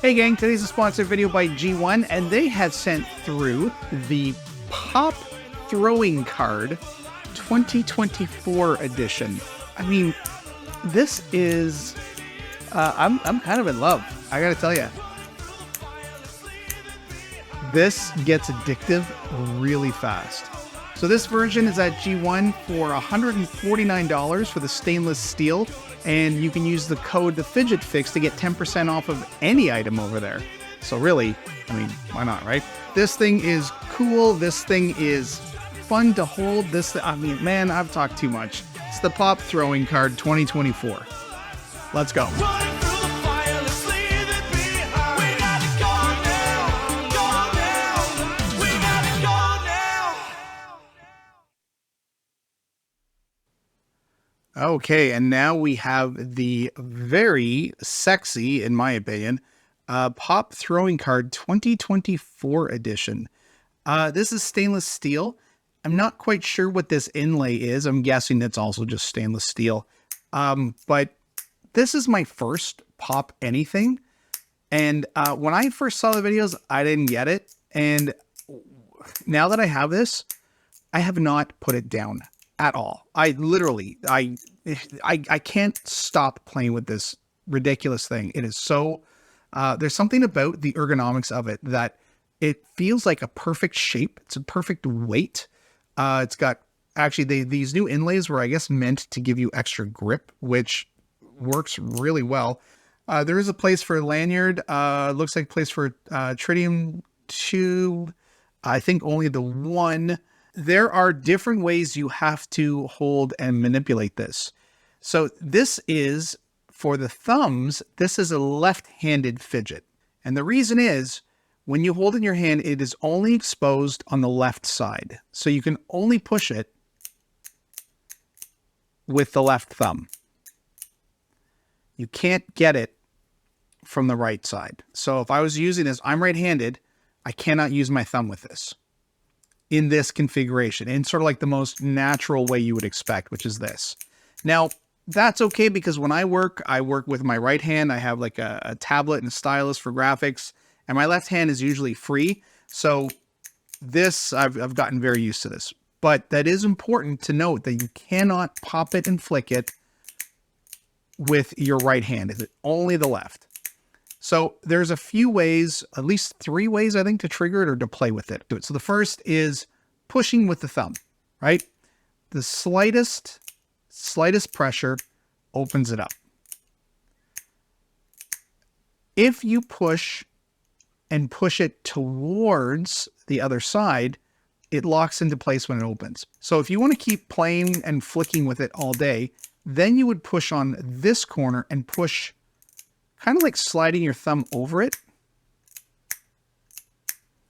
Hey gang, today's a sponsored video by GEEONE, and they have sent through the Pop Throwing Card 2024 edition. I mean, this is, I'm kind of in love, I gotta tell you. This gets addictive really fast. So this version is at GEEONE for $149 for the stainless steel, and you can use the code the Fidget Fix to get 10% off of any item over there. So really, I mean, why not, right? This thing is cool. This thing is fun to hold. I mean, man, I've talked too much. It's the Pop Throwing Card 2024. Let's go. Okay, and now we have the very sexy, in my opinion, Pop Throwing Card 2024 edition. This is stainless steel. I'm not quite sure what this inlay is. I'm guessing it's also just stainless steel. But this is my first Pop anything. And when I first saw the videos, I didn't get it. And now that I have this, I have not put it down at all. I can't stop playing with this ridiculous thing. It is so, there's something about the ergonomics of it that it feels like a perfect shape. It's a perfect weight. It's got actually these new inlays were, I guess, meant to give you extra grip, which works really well. There is a place for a lanyard. Looks like a place for tritium tube. I think only the one. There are different ways you have to hold and manipulate this. So this is, for the thumbs, this is a left-handed fidget. And the reason is, when you hold it in your hand, it is only exposed on the left side. So you can only push it with the left thumb. You can't get it from the right side. So if I was using this, I'm right-handed, I cannot use my thumb with this in this configuration, in sort of like the most natural way you would expect, which is this. Now, that's okay because when I work with my right hand. I have like a tablet and a stylus for graphics, and my left hand is usually free. So this, I've gotten very used to this. But that is important to note that you cannot pop it and flick it with your right hand. It's only the left. So there's a few ways, at least 3 ways, I think, to trigger it or to play with it. So the first is pushing with the thumb, right? The slightest pressure opens it up. If you push it towards the other side, it locks into place when it opens. So if you want to keep playing and flicking with it all day, then you would push on this corner and push, kind of like sliding your thumb over it.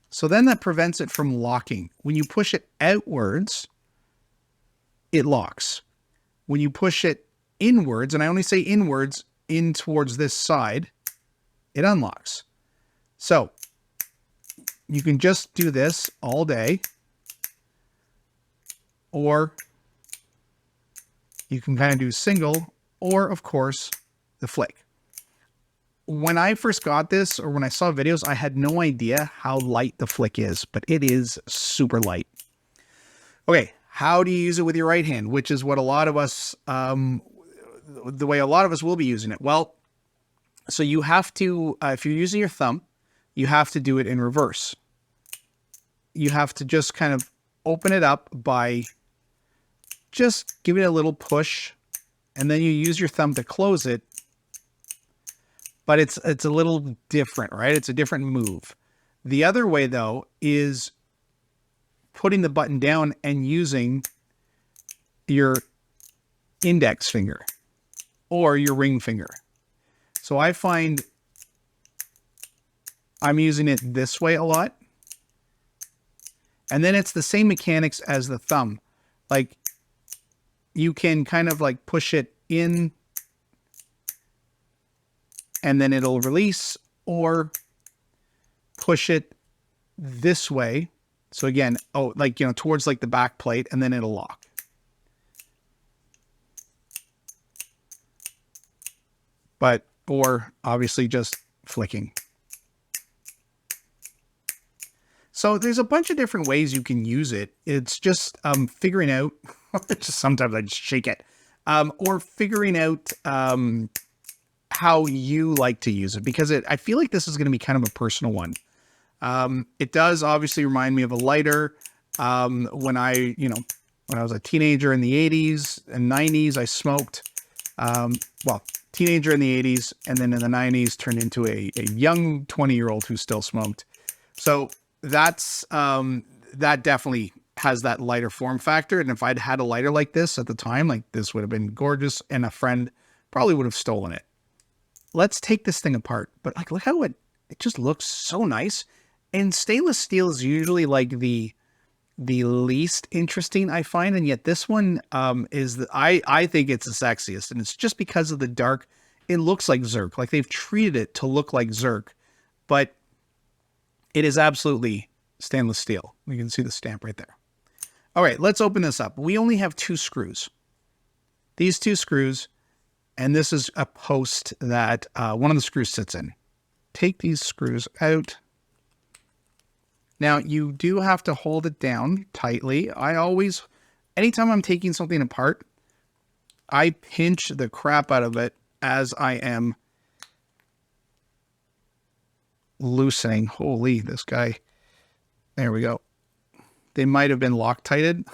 So then that prevents it from locking. When you push it outwards, it locks. When you push it inwards, and I only say inwards, in towards this side, it unlocks. So you can just do this all day, or you can kind of do single, or of course, the flick. When I first got this, or when I saw videos, I had no idea how light the flick is, but it is super light. Okay, how do you use it with your right hand? Which is what a lot of us, the way a lot of us will be using it. Well, so you have to, if you're using your thumb, you have to do it in reverse. You have to just kind of open it up by just giving it a little push, and then you use your thumb to close it. But it's a little different, right? It's a different move. The other way, though, is putting the button down and using your index finger or your ring finger. So I find I'm using it this way a lot. And then it's the same mechanics as the thumb. Like, you can kind of like push it in and then it'll release, or push it this way. So again, towards like the back plate, and then it'll lock. Or obviously just flicking. So there's a bunch of different ways you can use it. It's just figuring out, just sometimes I just shake it, or figuring out how you like to use it, because I feel like this is going to be kind of a personal one. It does obviously remind me of a lighter. When I was a teenager in the 80s and 90s, I smoked. Well, teenager in the 80s, and then in the 90s turned into a young 20-year-old who still smoked. So that's that definitely has that lighter form factor. And if I'd had a lighter like this at the time, like this would have been gorgeous, and a friend probably would have stolen it. Let's take this thing apart. But like, look how it just looks so nice. And stainless steel is usually like the least interesting, I find, and yet this one is I think it's the sexiest, and it's just because of the dark. It looks like Zerk, like they've treated it to look like Zerk, but it is absolutely stainless steel. You can see the stamp right there. All right, let's open this up. We only have 2 screws. These 2 screws, and this is a post that one of the screws sits in. Take these screws out. Now, you do have to hold it down tightly. Anytime I'm taking something apart, I pinch the crap out of it as I am loosening. Holy, this guy. There we go. They might have been Loctited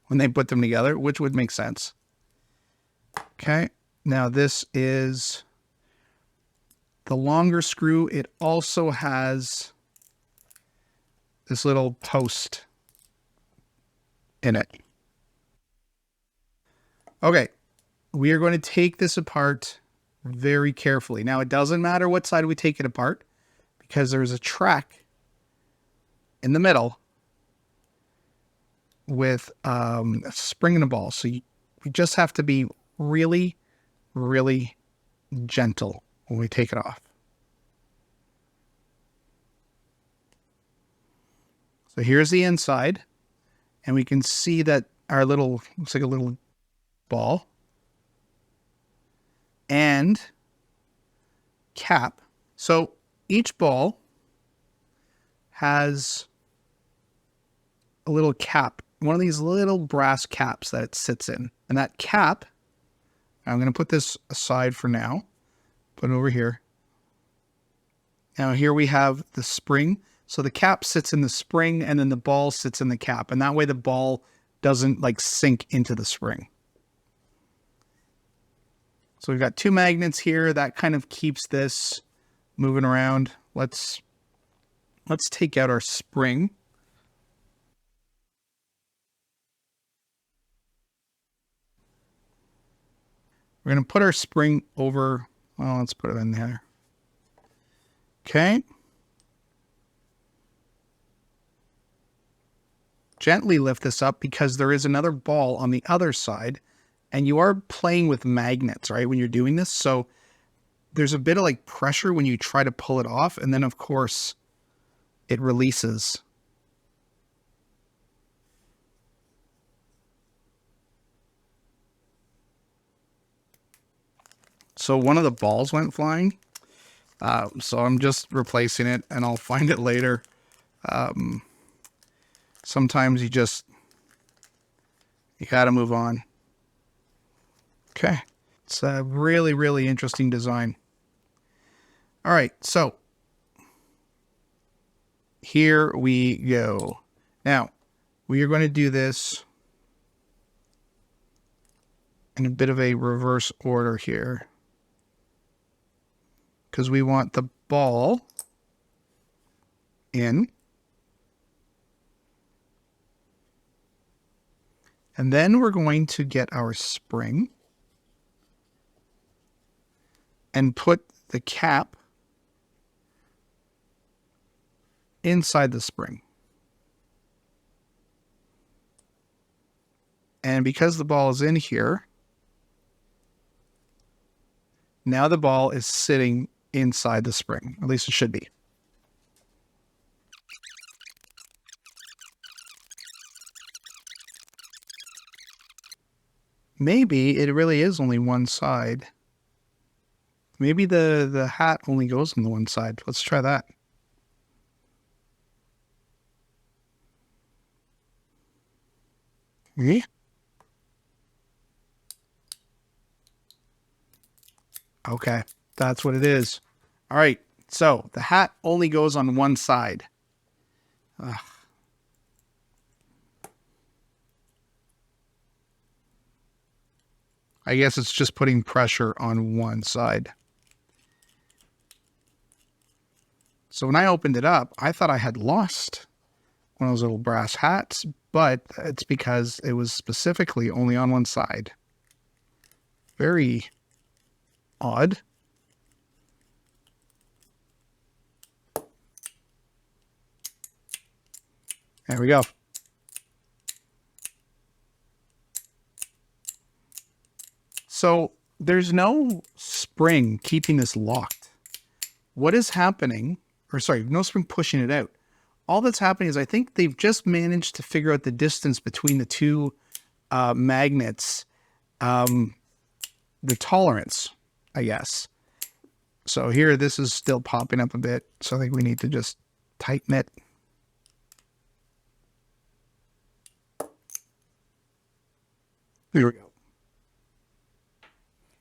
when they put them together, which would make sense. Okay, now this is the longer screw. It also has this little post in it. Okay, we are going to take this apart very carefully. Now, it doesn't matter what side we take it apart, because there's a track in the middle with a spring and a ball. So we just have to be really, really gentle when we take it off. So here's the inside, and we can see that our little, looks like a little ball and cap. So each ball has a little cap, one of these little brass caps that it sits in. And that cap, I'm going to put this aside for now, put it over here. Now here we have the spring. So the cap sits in the spring, and then the ball sits in the cap. And that way the ball doesn't like sink into the spring. So we've got 2 magnets here. That kind of keeps this moving around. Let's take out our spring. We're going to put our spring over. Well, let's put it in there. Okay. Gently lift this up, because there is another ball on the other side, and you are playing with magnets, right, when you're doing this. So there's a bit of like pressure when you try to pull it off, and then of course it releases. So one of the balls went flying. So I'm just replacing it, and I'll find it later. Sometimes you gotta move on. Okay. It's a really, really interesting design. All right. So here we go. Now we are going to do this in a bit of a reverse order here, because we want the ball in. And then we're going to get our spring and put the cap inside the spring. And because the ball is in here, now the ball is sitting inside the spring. At least it should be. Maybe it really is only one side. Maybe the hat only goes on the one side. Let's try that. Okay, that's what it is. All right, so the hat only goes on one side. I guess it's just putting pressure on one side. So when I opened it up, I thought I had lost one of those little brass hats, but it's because it was specifically only on one side. Very odd. There we go. So there's no spring keeping this locked. What is happening, or sorry, no spring pushing it out. All that's happening is I think they've just managed to figure out the distance between the two magnets, the tolerance, I guess. So here, this is still popping up a bit. So I think we need to just tighten it. Here we go.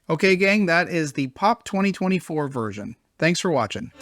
Okay, gang, that is the Pop 2024 version. Thanks for watching.